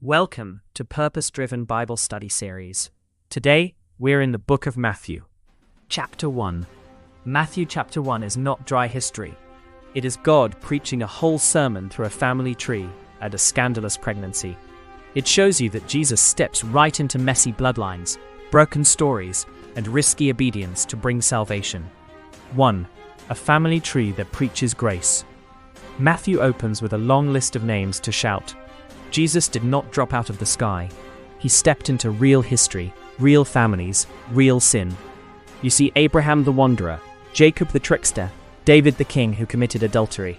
Welcome to Purpose-Driven Bible Study Series. Today, we're in the book of Matthew. Chapter 1. Matthew chapter 1 is not dry history. It is God preaching a whole sermon through a family tree and a scandalous pregnancy. It shows you that Jesus steps right into messy bloodlines, broken stories, and risky obedience to bring salvation. 1. A family tree that preaches grace. Matthew opens with a long list of names to shout. Jesus did not drop out of the sky. He stepped into real history, real families, real sin. You see Abraham the wanderer, Jacob the trickster, David the king who committed adultery,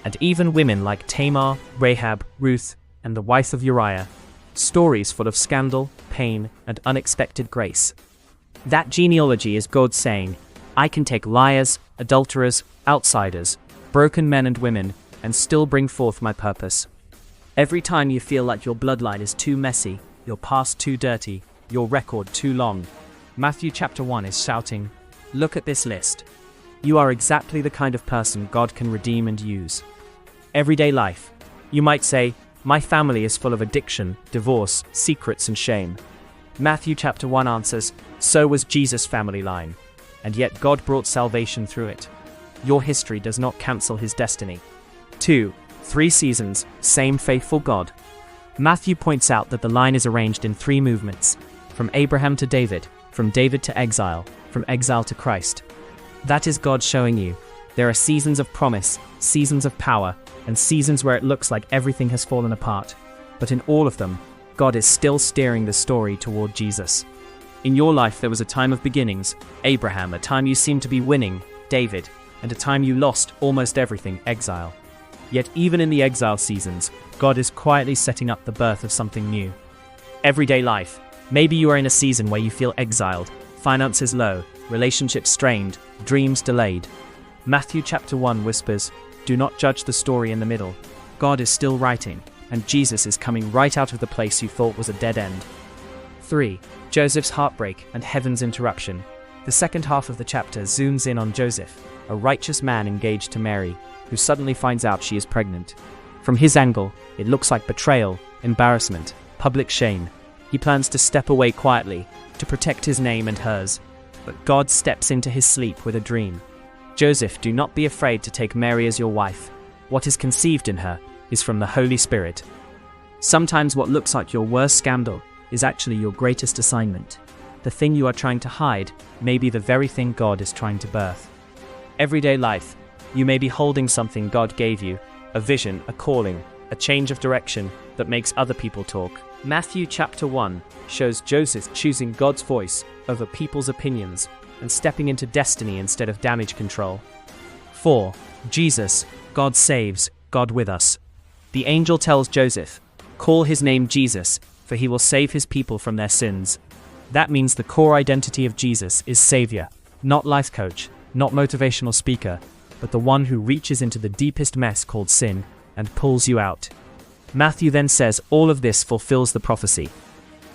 and even women like Tamar, Rahab, Ruth, and the wife of Uriah. Stories full of scandal, pain, and unexpected grace. That genealogy is God saying, I can take liars, adulterers, outsiders, broken men and women, and still bring forth my purpose. Every time you feel like your bloodline is too messy, your past too dirty, your record too long, Matthew chapter 1 is shouting, look at this list. You are exactly the kind of person God can redeem and use. Everyday life. You might say, my family is full of addiction, divorce, secrets, and shame. Matthew chapter 1 answers, so was Jesus' family line, and yet God brought salvation through it. Your history does not cancel his destiny. 2. 3 seasons, same faithful God. Matthew points out that the line is arranged in 3 movements, from Abraham to David, from David to exile, from exile to Christ. That is God showing you. There are seasons of promise, seasons of power, and seasons where it looks like everything has fallen apart. But in all of them, God is still steering the story toward Jesus. In your life there was a time of beginnings, Abraham, a time you seemed to be winning, David, and a time you lost almost everything, exile. Yet even in the exile seasons, God is quietly setting up the birth of something new. Everyday life. Maybe you are in a season where you feel exiled, finances low, relationships strained, dreams delayed. Matthew chapter 1 whispers, do not judge the story in the middle. God is still writing, and Jesus is coming right out of the place you thought was a dead end. 3. Joseph's heartbreak and heaven's interruption. The second half of the chapter zooms in on Joseph, a righteous man engaged to Mary, who suddenly finds out she is pregnant. From his angle, it looks like betrayal, embarrassment, public shame. He plans to step away quietly, to protect his name and hers. But God steps into his sleep with a dream. Joseph, do not be afraid to take Mary as your wife. What is conceived in her is from the Holy Spirit. Sometimes what looks like your worst scandal is actually your greatest assignment. The thing you are trying to hide may be the very thing God is trying to birth. Everyday life. You may be holding something God gave you, a vision, a calling, a change of direction that makes other people talk. Matthew chapter 1 shows Joseph choosing God's voice over people's opinions and stepping into destiny instead of damage control. 4. Jesus, God saves, God with us. The angel tells Joseph, call his name Jesus, for he will save his people from their sins. That means the core identity of Jesus is Savior, not life coach, not motivational speaker, but the one who reaches into the deepest mess called sin and pulls you out. Matthew then says all of this fulfills the prophecy.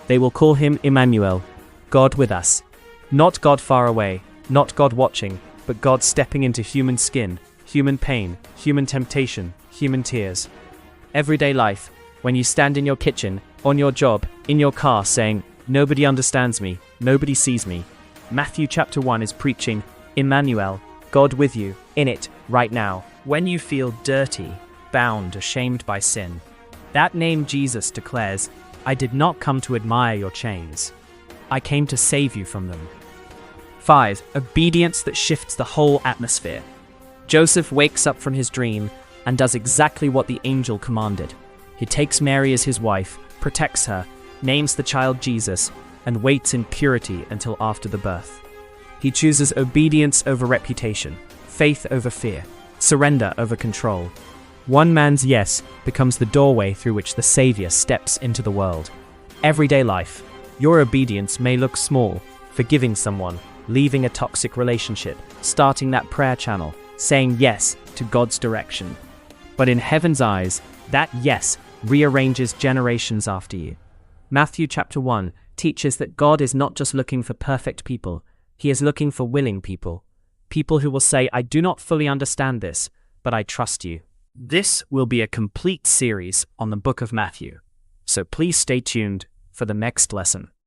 They will call him Emmanuel, God with us. Not God far away, not God watching, but God stepping into human skin, human pain, human temptation, human tears. Everyday life, when you stand in your kitchen, on your job, in your car saying, nobody understands me, nobody sees me. Matthew chapter 1 is preaching, Emmanuel, God with you, in it, right now. When you feel dirty, bound, ashamed by sin, that name Jesus declares, I did not come to admire your chains. I came to save you from them. 5. Obedience that shifts the whole atmosphere. Joseph wakes up from his dream and does exactly what the angel commanded. He takes Mary as his wife, protects her, names the child Jesus, and waits in purity until after the birth. He chooses obedience over reputation, faith over fear, surrender over control. One man's yes becomes the doorway through which the Savior steps into the world. Everyday life. Your obedience may look small, forgiving someone, leaving a toxic relationship, starting that prayer channel, saying yes to God's direction. But in heaven's eyes, that yes rearranges generations after you. Matthew chapter 1 teaches that God is not just looking for perfect people, he is looking for willing people. People who will say, I do not fully understand this, but I trust you. This will be a complete series on the book of Matthew. so please stay tuned for the next lesson.